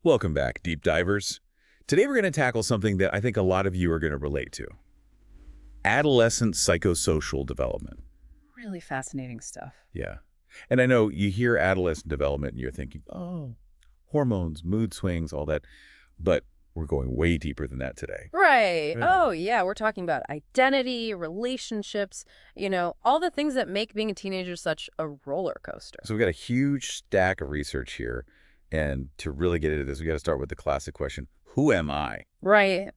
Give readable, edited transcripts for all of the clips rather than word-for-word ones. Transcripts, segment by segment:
Welcome back, deep divers. Today we're going to tackle something that I think a lot of you are going to relate to. Adolescent psychosocial development. Really fascinating stuff. Yeah. And I know you hear adolescent development and you're thinking, oh, hormones, mood swings, all that. But we're going way deeper than that today. Right. Yeah. Oh, yeah. We're talking about identity, relationships, all the things that make being a teenager such a roller coaster. So we've got a huge stack of research here. And to really get into this, we got to start with the classic question, who am I? Right.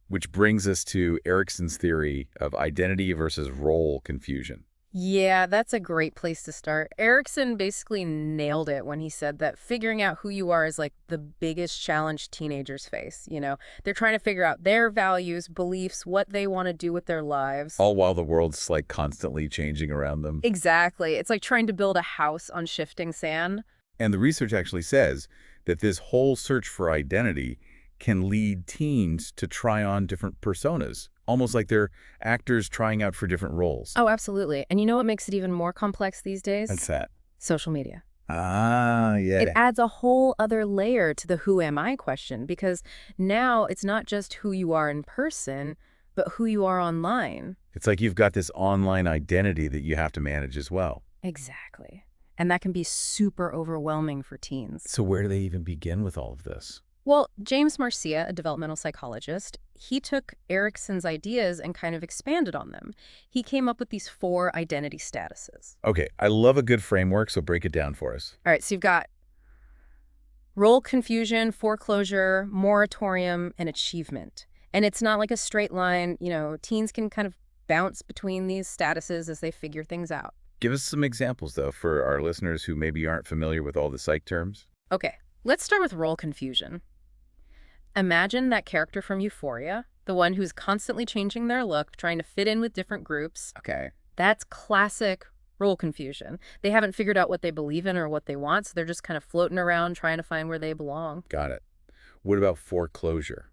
Which brings us to Erikson's theory of identity versus role confusion. Yeah, that's a great place to start. Erikson basically nailed it when he said that figuring out who you are is like the biggest challenge teenagers face. They're trying to figure out their values, beliefs, what they want to do with their lives. All while the world's like constantly changing around them. Exactly. It's like trying to build a house on shifting sand. And the research actually says that this whole search for identity can lead teens to try on different personas, almost like they're actors trying out for different roles. Oh, absolutely. And you know what makes it even more complex these days? What's that? Social media. Ah, yeah. It adds a whole other layer to the who am I question, because now it's not just who you are in person, but who you are online. It's like you've got this online identity that you have to manage as well. Exactly. And that can be super overwhelming for teens. So where do they even begin with all of this? Well, James Marcia, a developmental psychologist, he took Erikson's ideas and kind of expanded on them. He came up with these 4 identity statuses. Okay, I love a good framework, so break it down for us. All right, so you've got role confusion, foreclosure, moratorium, and achievement. And it's not like a straight line. Teens can kind of bounce between these statuses as they figure things out. Give us some examples, though, for our listeners who maybe aren't familiar with all the psych terms. Okay, let's start with role confusion. Imagine that character from Euphoria, the one who's constantly changing their look, trying to fit in with different groups. Okay. That's classic role confusion. They haven't figured out what they believe in or what they want, so they're just kind of floating around trying to find where they belong. Got it. What about foreclosure?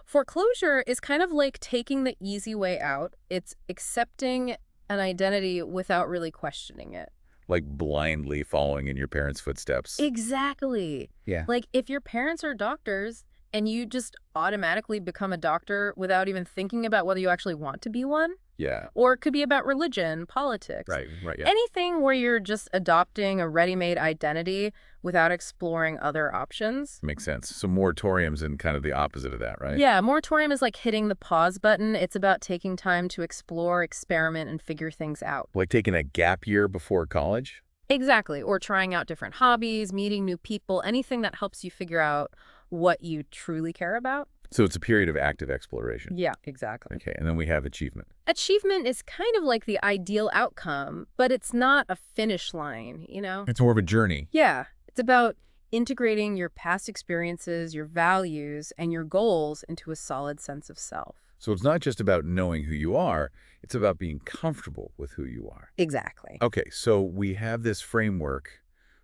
Foreclosure is kind of like taking the easy way out. It's accepting an identity without really questioning it. Like blindly following in your parents' footsteps. Exactly. Yeah. Like if your parents are doctors and you just automatically become a doctor without even thinking about whether you actually want to be one. Yeah. Or it could be about religion, politics. Right, yeah. Anything where you're just adopting a ready-made identity without exploring other options. Makes sense. So moratorium's in kind of the opposite of that, right? Yeah, moratorium is like hitting the pause button. It's about taking time to explore, experiment, and figure things out. Like taking a gap year before college? Exactly. Or trying out different hobbies, meeting new people, anything that helps you figure out what you truly care about. So it's a period of active exploration. Yeah, exactly. Okay, and then we have achievement. Achievement is kind of like the ideal outcome, but it's not a finish line, It's more of a journey. Yeah, it's about integrating your past experiences, your values, and your goals into a solid sense of self. So it's not just about knowing who you are, it's about being comfortable with who you are. Exactly. Okay, so we have this framework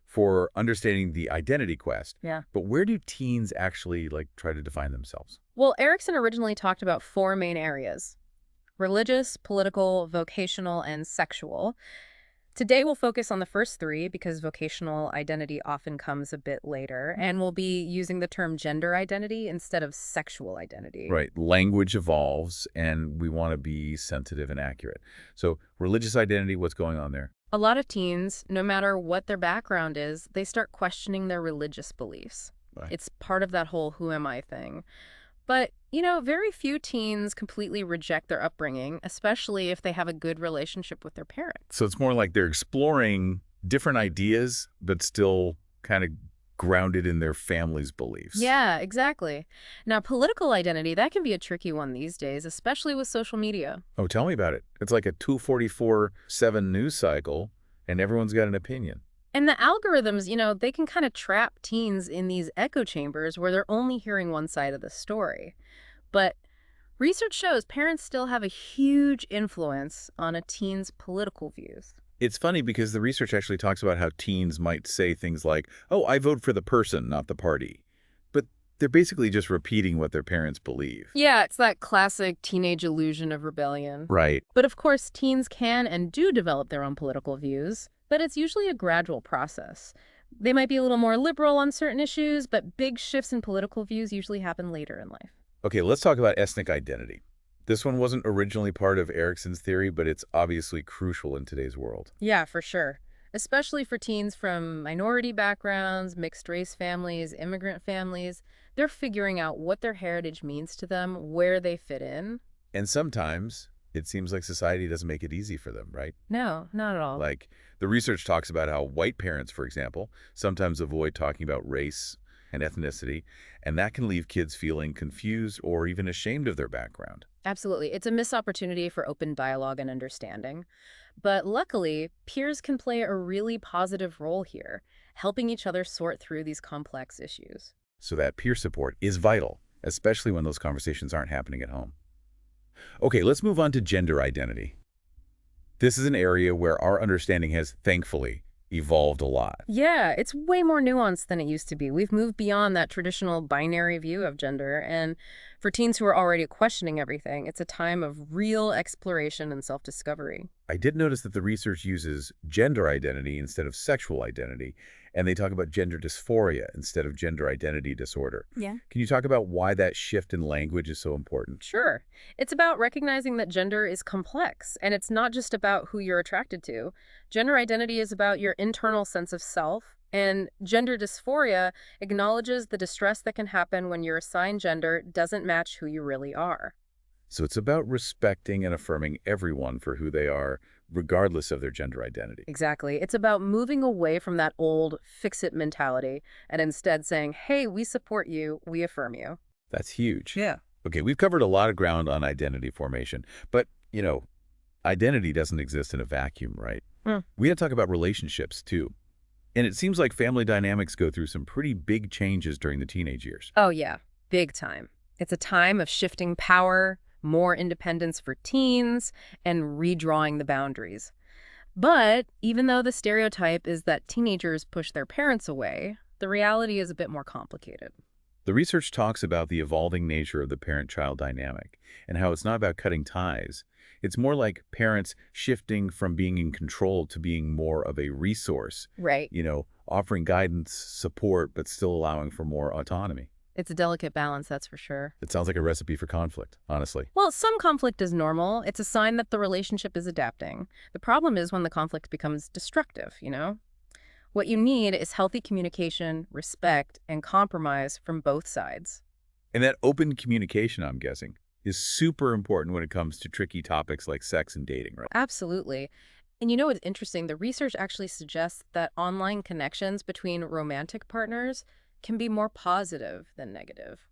for understanding the identity quest. Yeah. But where do teens actually try to define themselves? Well, Erikson originally talked about 4 main areas: religious, political, vocational, and sexual. Today we'll focus on the first 3 because vocational identity often comes a bit later, and we'll be using the term gender identity instead of sexual identity. Right. Language evolves, and we want to be sensitive and accurate. So religious identity, what's going on there? A lot of teens, no matter what their background is, they start questioning their religious beliefs. Right. It's part of that whole who am I thing. But, very few teens completely reject their upbringing, especially if they have a good relationship with their parents. So it's more like they're exploring different ideas, but still kind of grounded in their family's beliefs. Yeah, exactly. Now, political identity, that can be a tricky one these days, especially with social media. Oh, tell me about it. It's like a 244/7 news cycle, and everyone's got an opinion. And the algorithms, they can kind of trap teens in these echo chambers where they're only hearing one side of the story. But research shows parents still have a huge influence on a teen's political views. It's funny because the research actually talks about how teens might say things like, oh, I vote for the person, not the party. But they're basically just repeating what their parents believe. Yeah, it's that classic teenage illusion of rebellion. Right. But of course, teens can and do develop their own political views, but it's usually a gradual process. They might be a little more liberal on certain issues, but big shifts in political views usually happen later in life. Okay, let's talk about ethnic identity. This one wasn't originally part of Erikson's theory, but it's obviously crucial in today's world. Yeah, for sure. Especially for teens from minority backgrounds, mixed race families, immigrant families. They're figuring out what their heritage means to them, where they fit in. And sometimes it seems like society doesn't make it easy for them, right? No, not at all. Like the research talks about how white parents, for example, sometimes avoid talking about race and ethnicity, and that can leave kids feeling confused or even ashamed of their background. Absolutely. It's a missed opportunity for open dialogue and understanding. But luckily, peers can play a really positive role here, helping each other sort through these complex issues. So that peer support is vital, especially when those conversations aren't happening at home. Okay, let's move on to gender identity. This is an area where our understanding has, thankfully, evolved a lot. Yeah, it's way more nuanced than it used to be. We've moved beyond that traditional binary view of gender, and for teens who are already questioning everything, it's a time of real exploration and self-discovery. I did notice that the research uses gender identity instead of sexual identity, and they talk about gender dysphoria instead of gender identity disorder. Yeah. Can you talk about why that shift in language is so important? Sure. It's about recognizing that gender is complex, and it's not just about who you're attracted to. Gender identity is about your internal sense of self, and gender dysphoria acknowledges the distress that can happen when your assigned gender doesn't match who you really are. So it's about respecting and affirming everyone for who they are, regardless of their gender identity. Exactly. It's about moving away from that old fix-it mentality and instead saying, hey, we support you, we affirm you. That's huge. Yeah. Okay, we've covered a lot of ground on identity formation, but, identity doesn't exist in a vacuum, right? Mm. We had to talk about relationships, too. And it seems like family dynamics go through some pretty big changes during the teenage years. Oh, yeah. Big time. It's a time of shifting power, more independence for teens, and redrawing the boundaries. But even though the stereotype is that teenagers push their parents away, the reality is a bit more complicated. The research talks about the evolving nature of the parent-child dynamic and how it's not about cutting ties. It's more like parents shifting from being in control to being more of a resource, Right. offering guidance, support, but still allowing for more autonomy. It's a delicate balance, that's for sure. It sounds like a recipe for conflict, honestly. Well, some conflict is normal. It's a sign that the relationship is adapting. The problem is when the conflict becomes destructive. What you need is healthy communication, respect, and compromise from both sides. And that open communication, I'm guessing, is super important when it comes to tricky topics like sex and dating, right? Absolutely. And you know what's interesting? The research actually suggests that online connections between romantic partners can be more positive than negative.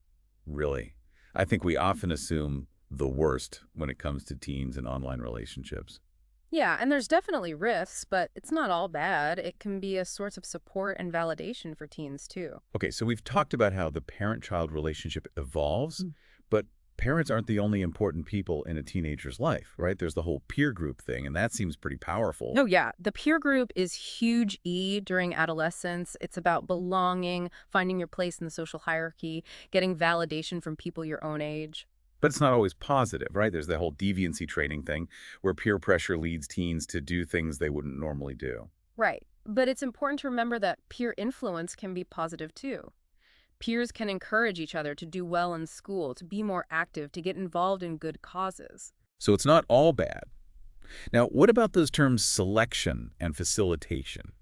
Really. I think we often assume the worst when it comes to teens and online relationships. Yeah, and there's definitely risks, but it's not all bad. It can be a source of support and validation for teens, too. Okay, so we've talked about how the parent-child relationship evolves, but parents aren't the only important people in a teenager's life, right? There's the whole peer group thing, and that seems pretty powerful. Oh, yeah. The peer group is huge during adolescence. It's about belonging, finding your place in the social hierarchy, getting validation from people your own age. But it's not always positive, right? There's the whole deviancy training thing where peer pressure leads teens to do things they wouldn't normally do. Right. But it's important to remember that peer influence can be positive, too. Peers can encourage each other to do well in school, to be more active, to get involved in good causes. So it's not all bad. Now, what about those terms selection and facilitation?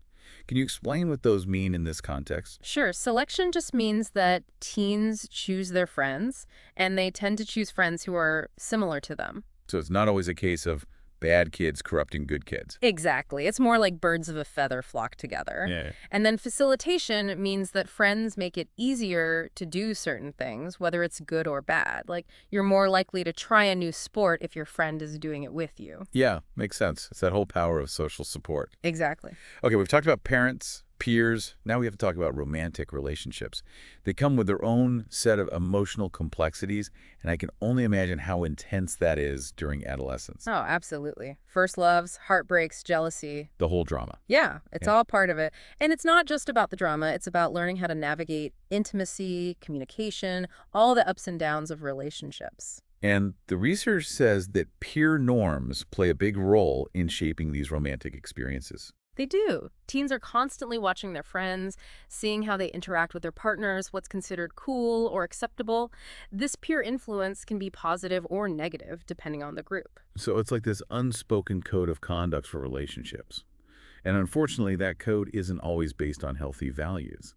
Can you explain what those mean in this context? Sure, selection just means that teens choose their friends, and they tend to choose friends who are similar to them. So it's not always a case of bad kids corrupting good kids. Exactly. It's more like birds of a feather flock together. Yeah. And then facilitation means that friends make it easier to do certain things, whether it's good or bad. Like, you're more likely to try a new sport if your friend is doing it with you. Yeah, makes sense. It's that whole power of social support. Exactly. Okay, we've talked about parents, peers. Now we have to talk about romantic relationships. They come with their own set of emotional complexities, and I can only imagine how intense that is during adolescence. Oh, absolutely. First loves, heartbreaks, jealousy. The whole drama. Yeah, it's Yeah. all part of it. And it's not just about the drama. It's about learning how to navigate intimacy, communication, all the ups and downs of relationships. And the research says that peer norms play a big role in shaping these romantic experiences. They do. Teens are constantly watching their friends, seeing how they interact with their partners, what's considered cool or acceptable. This peer influence can be positive or negative, depending on the group. So it's like this unspoken code of conduct for relationships. And unfortunately, that code isn't always based on healthy values.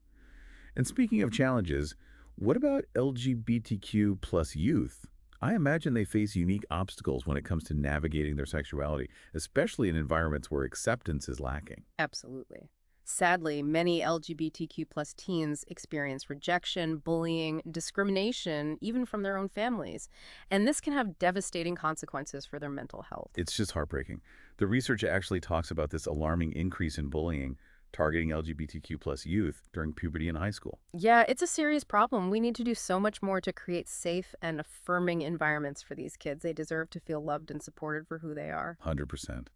And speaking of challenges, what about LGBTQ plus youth? I imagine they face unique obstacles when it comes to navigating their sexuality, especially in environments where acceptance is lacking. Absolutely. Sadly, many LGBTQ plus teens experience rejection, bullying, discrimination, even from their own families. And this can have devastating consequences for their mental health. It's just heartbreaking. The research actually talks about this alarming increase in bullying targeting LGBTQ plus youth during puberty and high school. Yeah, it's a serious problem. We need to do so much more to create safe and affirming environments for these kids. They deserve to feel loved and supported for who they are. 100%.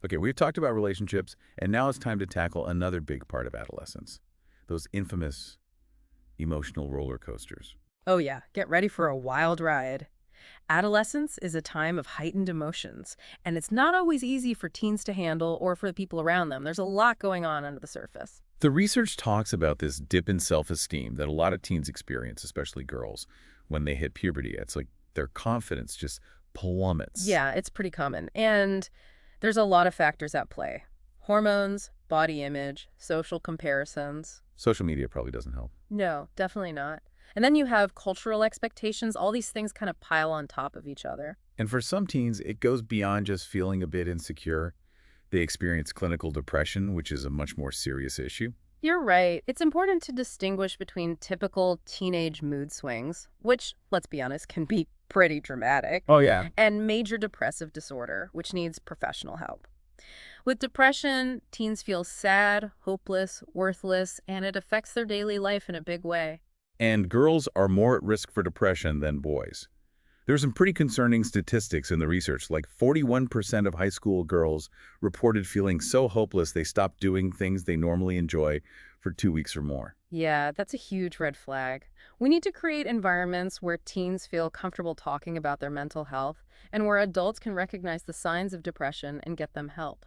Okay, we've talked about relationships, and now it's time to tackle another big part of adolescence, those infamous emotional roller coasters. Oh, yeah, get ready for a wild ride. Adolescence is a time of heightened emotions, and it's not always easy for teens to handle or for the people around them. There's a lot going on under the surface. The research talks about this dip in self-esteem that a lot of teens experience, especially girls, when they hit puberty. It's like their confidence just plummets. Yeah, it's pretty common. And there's a lot of factors at play. Hormones, body image, social comparisons. Social media probably doesn't help. No, definitely not. And then you have cultural expectations. All these things kind of pile on top of each other. And for some teens, it goes beyond just feeling a bit insecure. They experience clinical depression, which is a much more serious issue. You're right. It's important to distinguish between typical teenage mood swings, which, let's be honest, can be pretty dramatic, Oh, yeah. and major depressive disorder, which needs professional help. With depression, teens feel sad, hopeless, worthless, and it affects their daily life in a big way. And girls are more at risk for depression than boys. There's some pretty concerning statistics in the research, like 41% of high school girls reported feeling so hopeless they stopped doing things they normally enjoy for 2 weeks or more. Yeah, that's a huge red flag. We need to create environments where teens feel comfortable talking about their mental health and where adults can recognize the signs of depression and get them help.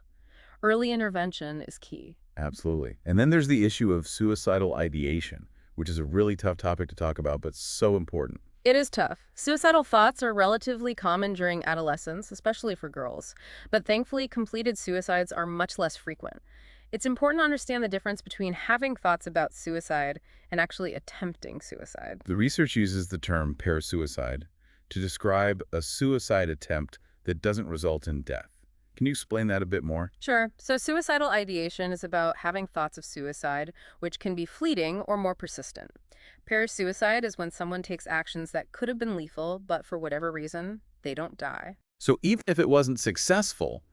Early intervention is key. Absolutely. And then there's the issue of suicidal ideation, which is a really tough topic to talk about, but so important. It is tough. Suicidal thoughts are relatively common during adolescence, especially for girls, but thankfully completed suicides are much less frequent. It's important to understand the difference between having thoughts about suicide and actually attempting suicide. The research uses the term parasuicide to describe a suicide attempt that doesn't result in death. Can you explain that a bit more? Sure. So suicidal ideation is about having thoughts of suicide, which can be fleeting or more persistent. Parasuicide is when someone takes actions that could have been lethal, but for whatever reason, they don't die. So even if it wasn't successful,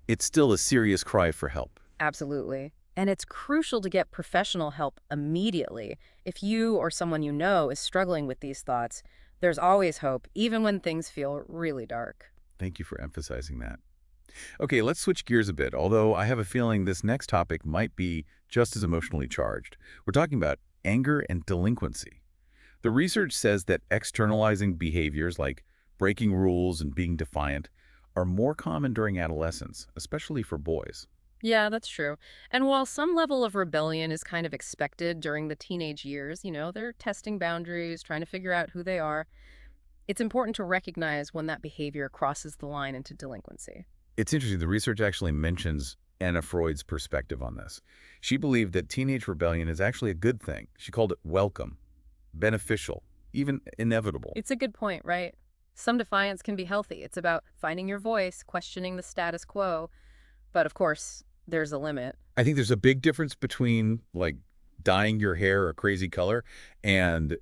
it's still a serious cry for help. Absolutely. And it's crucial to get professional help immediately. If you or someone you know is struggling with these thoughts, there's always hope, even when things feel really dark. Thank you for emphasizing that. Okay, let's switch gears a bit, although I have a feeling this next topic might be just as emotionally charged. We're talking about anger and delinquency. The research says that externalizing behaviors like breaking rules and being defiant are more common during adolescence, especially for boys. Yeah, that's true. And while some level of rebellion is kind of expected during the teenage years, they're testing boundaries, trying to figure out who they are, it's important to recognize when that behavior crosses the line into delinquency. It's interesting, the research actually mentions Anna Freud's perspective on this. She believed that teenage rebellion is actually a good thing. She called it welcome, beneficial, even inevitable. It's a good point, right? Some defiance can be healthy. It's about finding your voice, questioning the status quo. But of course, there's a limit. I think there's a big difference between, like, dyeing your hair a crazy color and,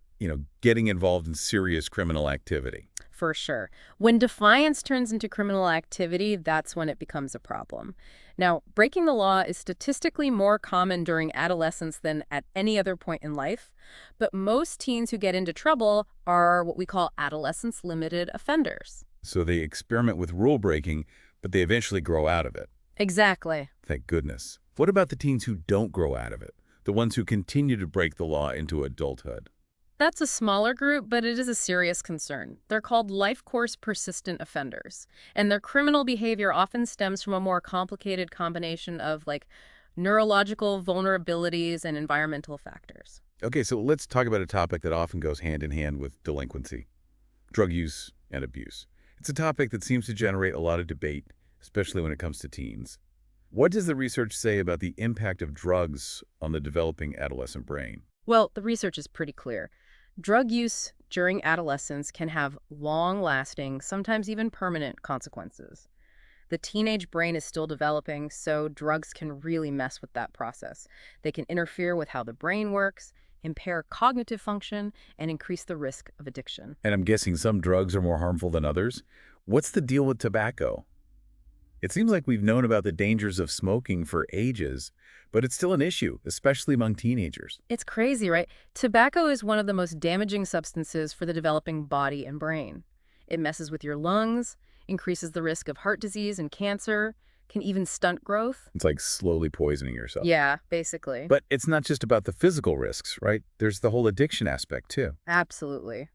getting involved in serious criminal activity. For sure. When defiance turns into criminal activity, that's when it becomes a problem. Now, breaking the law is statistically more common during adolescence than at any other point in life, but most teens who get into trouble are what we call adolescence-limited offenders. So they experiment with rule breaking, but they eventually grow out of it. Exactly. Thank goodness. What about the teens who don't grow out of it? The ones who continue to break the law into adulthood? That's a smaller group, but it is a serious concern. They're called life course persistent offenders, and their criminal behavior often stems from a more complicated combination of, like, neurological vulnerabilities, and environmental factors. Okay, so let's talk about a topic that often goes hand in hand with delinquency: drug use and abuse. It's a topic that seems to generate a lot of debate, especially when it comes to teens. What does the research say about the impact of drugs on the developing adolescent brain? Well, the research is pretty clear. Drug use during adolescence can have long-lasting, sometimes even permanent consequences. The teenage brain is still developing, so drugs can really mess with that process. They can interfere with how the brain works, impair cognitive function, and increase the risk of addiction. And I'm guessing some drugs are more harmful than others. What's the deal with tobacco? It seems like we've known about the dangers of smoking for ages, but it's still an issue, especially among teenagers. It's crazy, right? Tobacco is one of the most damaging substances for the developing body and brain. It messes with your lungs, increases the risk of heart disease and cancer, can even stunt growth. It's like slowly poisoning yourself. Yeah, basically. But it's not just about the physical risks, right? There's the whole addiction aspect, too. Absolutely.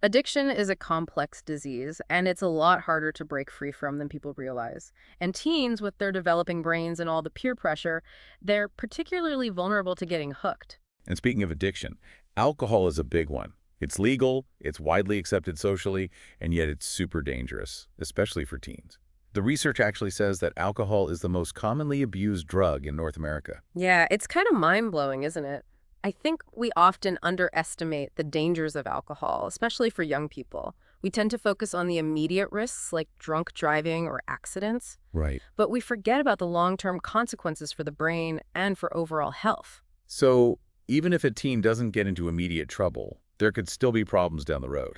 Addiction is a complex disease, and it's a lot harder to break free from than people realize. And teens, with their developing brains and all the peer pressure, they're particularly vulnerable to getting hooked. And speaking of addiction, alcohol is a big one. It's legal, it's widely accepted socially, and yet it's super dangerous, especially for teens. The research actually says that alcohol is the most commonly abused drug in North America. Yeah, it's kind of mind-blowing, isn't it? I think we often underestimate the dangers of alcohol, especially for young people. We tend to focus on the immediate risks like drunk driving or accidents, Right. but we forget about the long-term consequences for the brain and for overall health. So even if a teen doesn't get into immediate trouble, there could still be problems down the road.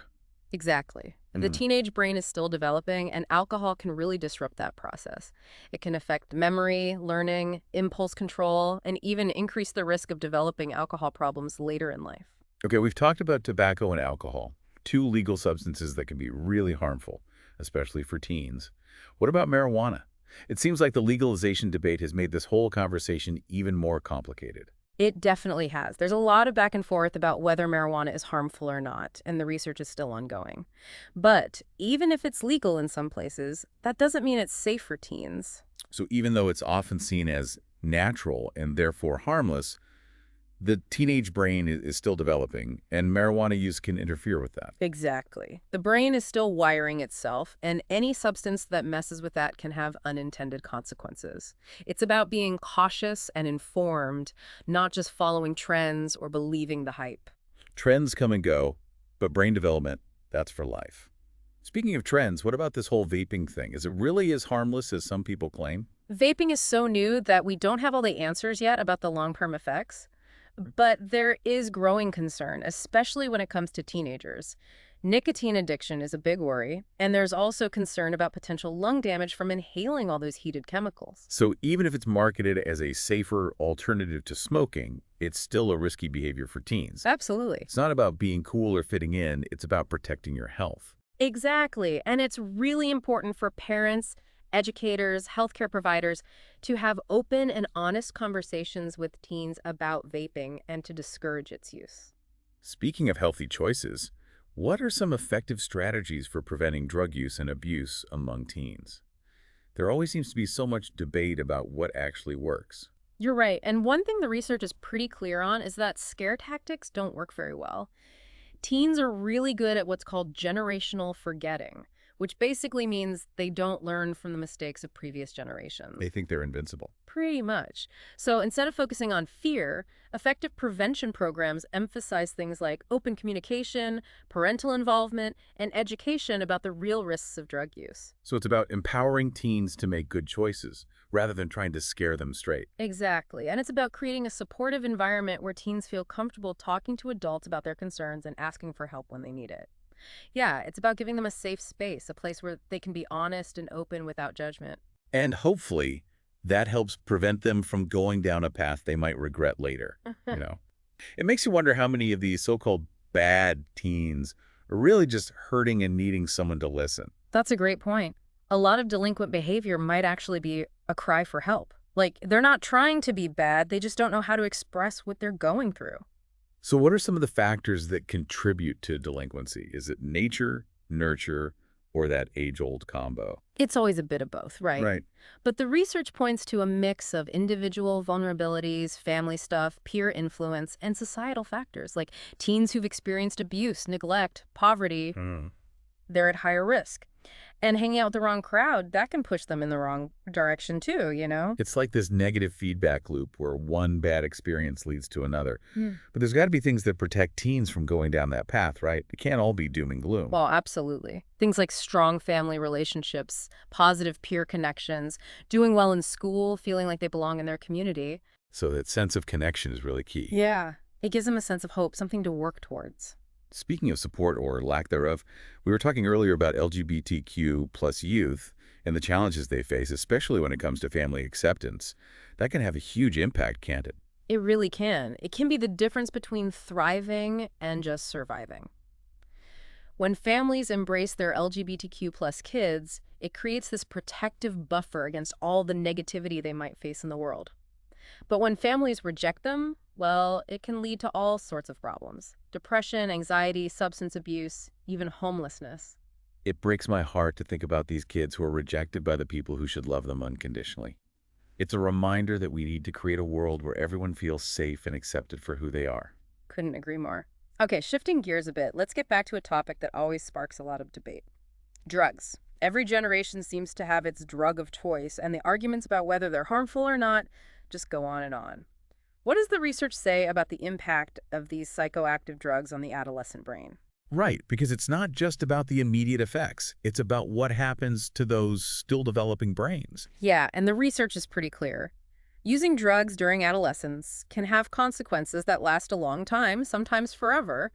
Exactly. The teenage brain is still developing, and alcohol can really disrupt that process. It can affect memory, learning, impulse control, and even increase the risk of developing alcohol problems later in life. Okay, we've talked about tobacco and alcohol, two legal substances that can be really harmful, especially for teens. What about marijuana? It seems like the legalization debate has made this whole conversation even more complicated. It definitely has. There's a lot of back and forth about whether marijuana is harmful or not, and the research is still ongoing. But even if it's legal in some places, that doesn't mean it's safe for teens. So even though it's often seen as natural and therefore harmless, the teenage brain is still developing, and marijuana use can interfere with that. Exactly. The brain is still wiring itself, and any substance that messes with that can have unintended consequences. It's about being cautious and informed, not just following trends or believing the hype. Trends come and go, but brain development, that's for life. Speaking of trends, what about this whole vaping thing? Is it really as harmless as some people claim? Vaping is so new that we don't have all the answers yet about the long-term effects. But there is growing concern, especially when it comes to teenagers. Nicotine addiction is a big worry, and there's also concern about potential lung damage from inhaling all those heated chemicals. So even if it's marketed as a safer alternative to smoking, it's still a risky behavior for teens. Absolutely. It's not about being cool or fitting in, it's about protecting your health. Exactly. And it's really important for parents, educators, healthcare providers to have open and honest conversations with teens about vaping and to discourage its use. Speaking of healthy choices, what are some effective strategies for preventing drug use and abuse among teens? There always seems to be so much debate about what actually works. You're right. And one thing the research is pretty clear on is that scare tactics don't work very well. Teens are really good at what's called generational forgetting, which basically means they don't learn from the mistakes of previous generations. They think they're invincible. Pretty much. So instead of focusing on fear, effective prevention programs emphasize things like open communication, parental involvement, and education about the real risks of drug use. So it's about empowering teens to make good choices, rather than trying to scare them straight. Exactly. And it's about creating a supportive environment where teens feel comfortable talking to adults about their concerns and asking for help when they need it. Yeah, it's about giving them a safe space, a place where they can be honest and open without judgment. And hopefully, that helps prevent them from going down a path they might regret later, you know. It makes you wonder how many of these so-called bad teens are really just hurting and needing someone to listen. That's a great point. A lot of delinquent behavior might actually be a cry for help. Like, they're not trying to be bad, they just don't know how to express what they're going through. So what are some of the factors that contribute to delinquency? Is it nature, nurture, or that age-old combo? It's always a bit of both, right? Right. But the research points to a mix of individual vulnerabilities, family stuff, peer influence, and societal factors like teens who've experienced abuse, neglect, poverty. Hmm. They're at higher risk. And hanging out with the wrong crowd, that can push them in the wrong direction too, you know? It's like this negative feedback loop where one bad experience leads to another. Hmm. But there's got to be things that protect teens from going down that path, right? It can't all be doom and gloom. Well, absolutely. Things like strong family relationships, positive peer connections, doing well in school, feeling like they belong in their community. So that sense of connection is really key. Yeah. It gives them a sense of hope, something to work towards. Speaking of support or lack thereof, we were talking earlier about LGBTQ plus youth and the challenges they face, especially when it comes to family acceptance. That can have a huge impact, can't it? It really can. It can be the difference between thriving and just surviving. When families embrace their LGBTQ plus kids, it creates this protective buffer against all the negativity they might face in the world. But when families reject them, well, it can lead to all sorts of problems. Depression, anxiety, substance abuse, even homelessness. It breaks my heart to think about these kids who are rejected by the people who should love them unconditionally. It's a reminder that we need to create a world where everyone feels safe and accepted for who they are. Couldn't agree more. Okay, shifting gears a bit, let's get back to a topic that always sparks a lot of debate. Drugs. Every generation seems to have its drug of choice, and the arguments about whether they're harmful or not just go on and on. What does the research say about the impact of these psychoactive drugs on the adolescent brain? Right, because it's not just about the immediate effects. It's about what happens to those still developing brains. Yeah, and the research is pretty clear. Using drugs during adolescence can have consequences that last a long time, sometimes forever.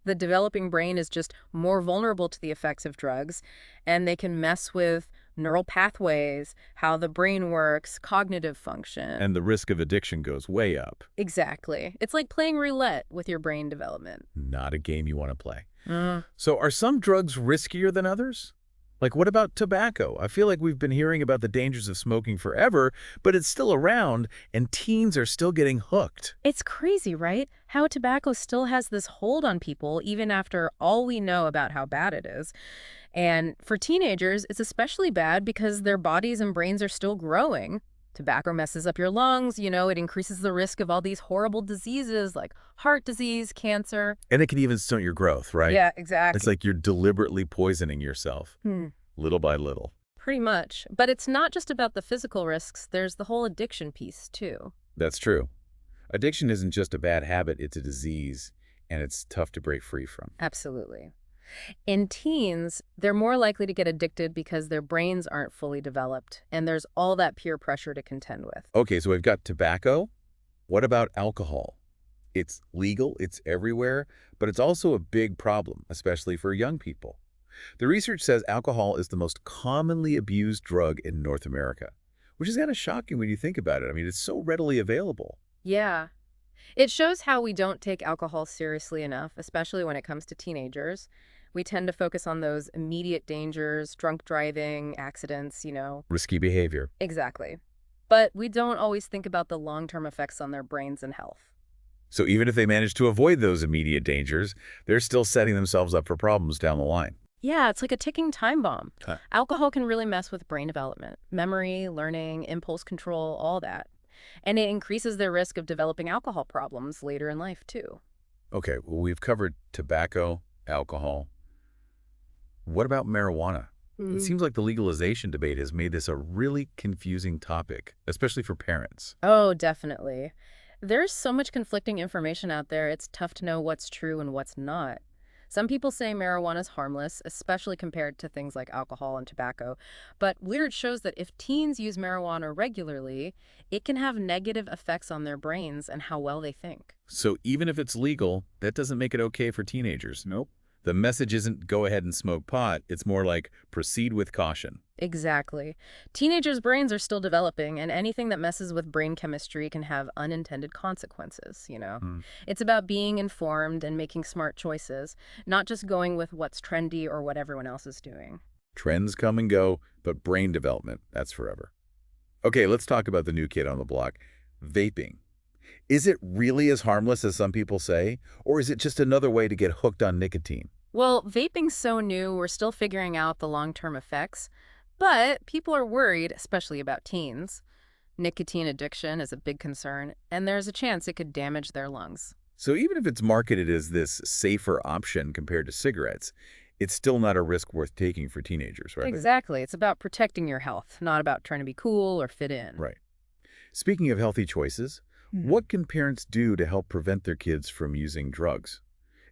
The developing brain is just more vulnerable to the effects of drugs, and they can mess with neural pathways, how the brain works, cognitive function. And the risk of addiction goes way up. Exactly. It's like playing roulette with your brain development. Not a game you want to play. Mm. So are some drugs riskier than others? Like, what about tobacco? I feel like we've been hearing about the dangers of smoking forever, but it's still around, and teens are still getting hooked. It's crazy, right? How tobacco still has this hold on people even after all we know about how bad it is. And for teenagers, it's especially bad because their bodies and brains are still growing. Tobacco messes up your lungs, it increases the risk of all these horrible diseases like heart disease, cancer. And it can even stunt your growth, right? Yeah, exactly. It's like you're deliberately poisoning yourself, little by little. Pretty much. But it's not just about the physical risks. There's the whole addiction piece, too. That's true. Addiction isn't just a bad habit, it's a disease, and it's tough to break free from. Absolutely. In teens, they're more likely to get addicted because their brains aren't fully developed, and there's all that peer pressure to contend with. Okay, so we've got tobacco. What about alcohol? It's legal, it's everywhere, but it's also a big problem, especially for young people. The research says alcohol is the most commonly abused drug in North America, which is kind of shocking when you think about it. I mean, it's so readily available. Yeah. It shows how we don't take alcohol seriously enough, especially when it comes to teenagers. We tend to focus on those immediate dangers, drunk driving, accidents. Risky behavior. Exactly. But we don't always think about the long-term effects on their brains and health. So even if they manage to avoid those immediate dangers, they're still setting themselves up for problems down the line. Yeah, it's like a ticking time bomb. Huh. Alcohol can really mess with brain development, memory, learning, impulse control, all that. And it increases their risk of developing alcohol problems later in life, too. Okay, well, we've covered tobacco, alcohol. What about marijuana? It seems like the legalization debate has made this a really confusing topic, especially for parents. Oh, definitely. There's so much conflicting information out there, it's tough to know what's true and what's not. Some people say marijuana is harmless, especially compared to things like alcohol and tobacco. But research shows that if teens use marijuana regularly, it can have negative effects on their brains and how well they think. So even if it's legal, that doesn't make it okay for teenagers. Nope. The message isn't go ahead and smoke pot. It's more like proceed with caution. Exactly. Teenagers' brains are still developing, and anything that messes with brain chemistry can have unintended consequences. It's about being informed and making smart choices, not just going with what's trendy or what everyone else is doing. Trends come and go, but brain development, that's forever. Okay, let's talk about the new kid on the block, vaping. Is it really as harmless as some people say, or is it just another way to get hooked on nicotine? Well, vaping's so new, we're still figuring out the long-term effects, but people are worried, especially about teens. Nicotine addiction is a big concern, and there's a chance it could damage their lungs. So even if it's marketed as this safer option compared to cigarettes, it's still not a risk worth taking for teenagers, right? Exactly. It's about protecting your health, not about trying to be cool or fit in. Right. Speaking of healthy choices, what can parents do to help prevent their kids from using drugs?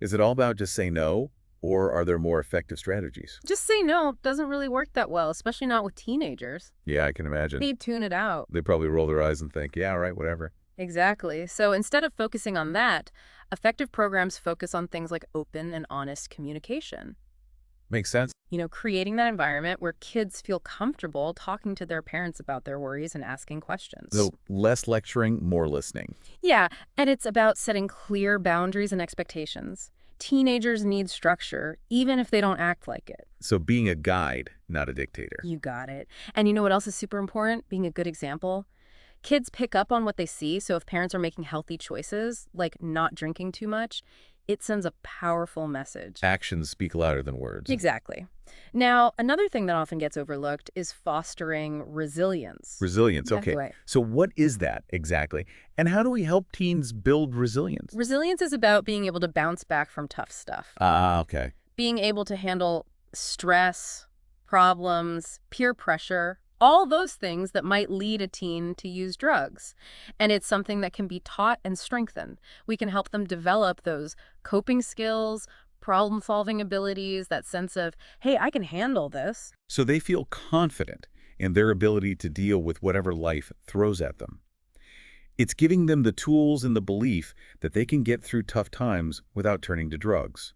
Is it all about just say no, or are there more effective strategies? Just say no doesn't really work that well, especially not with teenagers. Yeah, I can imagine. They tune it out. They probably roll their eyes and think, yeah, all right, whatever. Exactly. So instead of focusing on that, effective programs focus on things like open and honest communication. Makes sense. Creating that environment where kids feel comfortable talking to their parents about their worries and asking questions. So less lecturing, more listening. Yeah, and it's about setting clear boundaries and expectations. Teenagers need structure, even if they don't act like it. So being a guide, not a dictator. You got it. And you know what else is super important? Being a good example. Kids pick up on what they see, so if parents are making healthy choices, like not drinking too much, it sends a powerful message. Actions speak louder than words. Exactly. Now, another thing that often gets overlooked is fostering resilience. Resilience, That's okay. right. So what is that exactly? And how do we help teens build resilience? Resilience is about being able to bounce back from tough stuff. Okay. Being able to handle stress, problems, peer pressure, all those things that might lead a teen to use drugs. And it's something that can be taught and strengthened. We can help them develop those coping skills, problem-solving abilities, that sense of, hey, I can handle this. So they feel confident in their ability to deal with whatever life throws at them. It's giving them the tools and the belief that they can get through tough times without turning to drugs.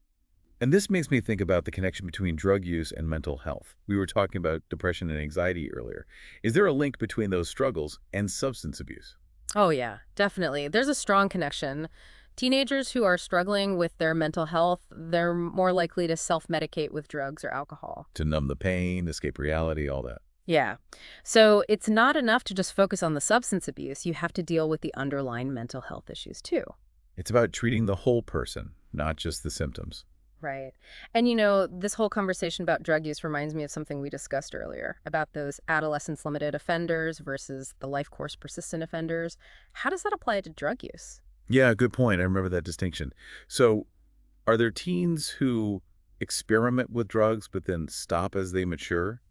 And this makes me think about the connection between drug use and mental health. We were talking about depression and anxiety earlier. Is there a link between those struggles and substance abuse? Oh, yeah, definitely. There's a strong connection. Teenagers who are struggling with their mental health, they're more likely to self-medicate with drugs or alcohol. To numb the pain, escape reality, all that. Yeah. So it's not enough to just focus on the substance abuse. You have to deal with the underlying mental health issues, too. It's about treating the whole person, not just the symptoms. Right. And this whole conversation about drug use reminds me of something we discussed earlier about those adolescence limited offenders versus the life course persistent offenders. How does that apply to drug use? Yeah, good point. I remember that distinction. So are there teens who experiment with drugs but then stop as they mature?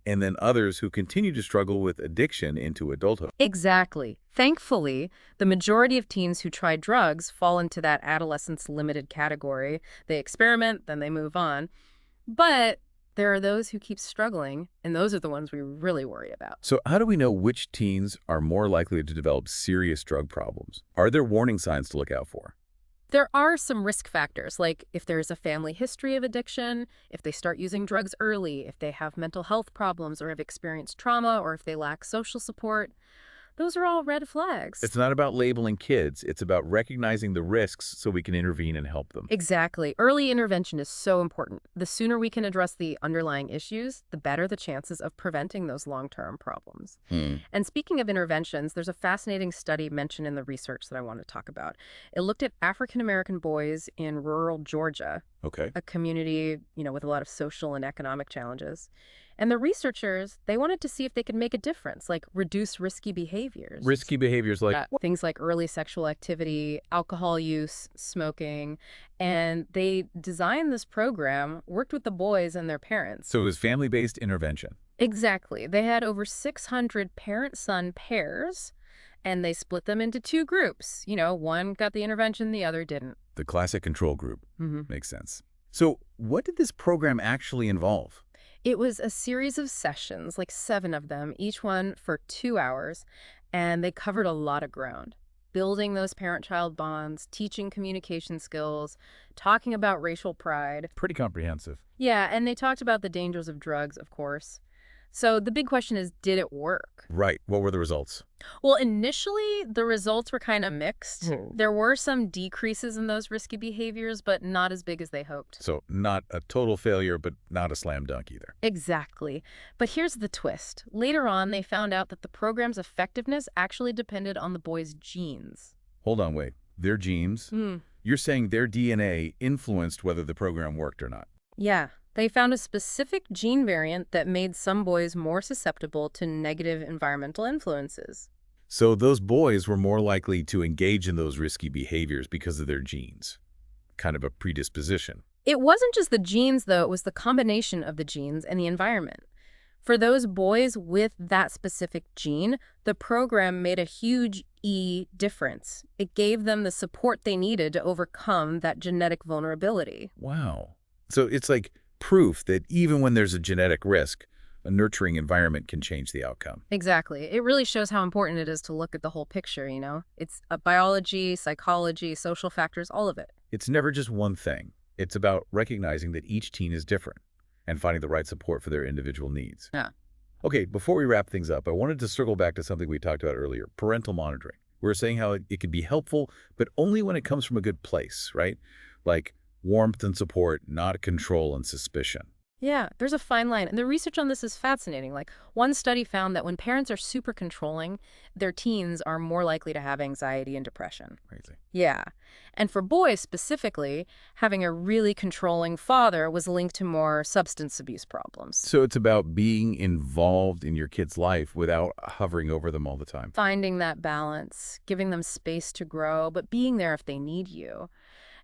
And then others who continue to struggle with addiction into adulthood? Exactly. Thankfully, the majority of teens who try drugs fall into that adolescence limited category. They experiment, then they move on. But there are those who keep struggling, and those are the ones we really worry about. So how do we know which teens are more likely to develop serious drug problems? Are there warning signs to look out for? There are some risk factors, like if there's a family history of addiction, if they start using drugs early, if they have mental health problems or have experienced trauma, or if they lack social support. Those are all red flags. It's not about labeling kids. It's about recognizing the risks so we can intervene and help them. Exactly. Early intervention is so important. The sooner we can address the underlying issues, the better the chances of preventing those long-term problems. And speaking of interventions, there's a fascinating study mentioned in the research that I want to talk about. It looked at African-American boys in rural Georgia, Okay. a community, with a lot of social and economic challenges. And the researchers, they wanted to see if they could make a difference, like reduce risky behaviors. Risky behaviors like what? Things like early sexual activity, alcohol use, smoking. And they designed this program, worked with the boys and their parents. So it was family-based intervention. Exactly. They had over 600 parent-son pairs, and they split them into two groups. One got the intervention, the other didn't. The classic control group. Makes sense. So what did this program actually involve? It was a series of sessions, like 7 of them, each one for 2 hours, and they covered a lot of ground. Building those parent-child bonds, teaching communication skills, talking about racial pride. Pretty comprehensive. Yeah, and they talked about the dangers of drugs, of course. So the big question is, did it work? Right. What were the results? Well, initially, the results were kind of mixed. There were some decreases in those risky behaviors, but not as big as they hoped. So not a total failure, but not a slam dunk either. Exactly. But here's the twist. Later on, they found out that the program's effectiveness actually depended on the boys' genes. Hold on, wait. Their genes? You're saying their DNA influenced whether the program worked or not. Yeah, they found a specific gene variant that made some boys more susceptible to negative environmental influences. So those boys were more likely to engage in those risky behaviors because of their genes. Kind of a predisposition. It wasn't just the genes, though, it was the combination of the genes and the environment. For those boys with that specific gene, the program made a huge difference. It gave them the support they needed to overcome that genetic vulnerability. Wow. So it's like proof that even when there's a genetic risk, a nurturing environment can change the outcome. Exactly. It really shows how important it is to look at the whole picture, you know? It's biology, psychology, social factors, all of it. It's never just one thing. It's about recognizing that each teen is different and finding the right support for their individual needs. Yeah. Okay, before we wrap things up, I wanted to circle back to something we talked about earlier, parental monitoring. We were saying how it can be helpful, but only when it comes from a good place, right? Like warmth and support, not control and suspicion. Yeah, there's a fine line. And the research on this is fascinating. Like, one study found that when parents are super controlling, their teens are more likely to have anxiety and depression. Crazy. Yeah. And for boys specifically, having a really controlling father was linked to more substance abuse problems. So it's about being involved in your kid's life without hovering over them all the time. Finding that balance, giving them space to grow, but being there if they need you.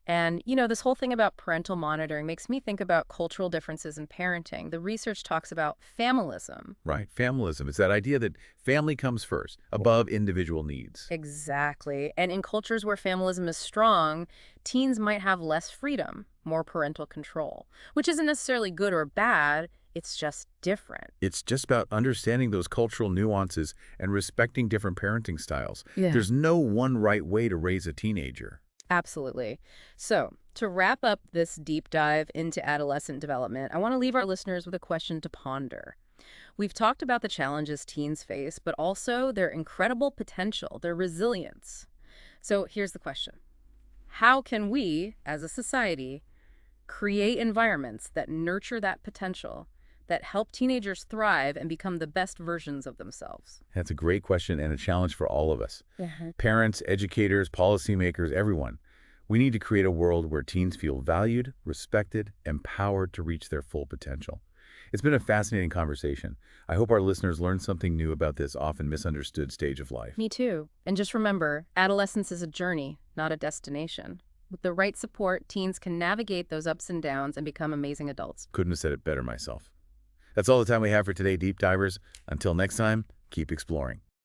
And, you know, this whole thing about parental monitoring makes me think about cultural differences in parenting. The research talks about familism. Right, familism. It's that idea that family comes first, above individual needs. Exactly. And in cultures where familism is strong, teens might have less freedom, more parental control, which isn't necessarily good or bad. It's just different. It's just about understanding those cultural nuances and respecting different parenting styles. Yeah. There's no one right way to raise a teenager. Absolutely. So, to wrap up this deep dive into adolescent development, I want to leave our listeners with a question to ponder. We've talked about the challenges teens face, but also their incredible potential, their resilience. So here's the question. How can we, as a society, create environments that nurture that potential, that help teenagers thrive and become the best versions of themselves? That's a great question and a challenge for all of us. Yeah. Parents, educators, policymakers, everyone. We need to create a world where teens feel valued, respected, empowered to reach their full potential. It's been a fascinating conversation. I hope our listeners learned something new about this often misunderstood stage of life. Me too. And just remember, adolescence is a journey, not a destination. With the right support, teens can navigate those ups and downs and become amazing adults. Couldn't have said it better myself. That's all the time we have for today, Deep Divers. Until next time, keep exploring.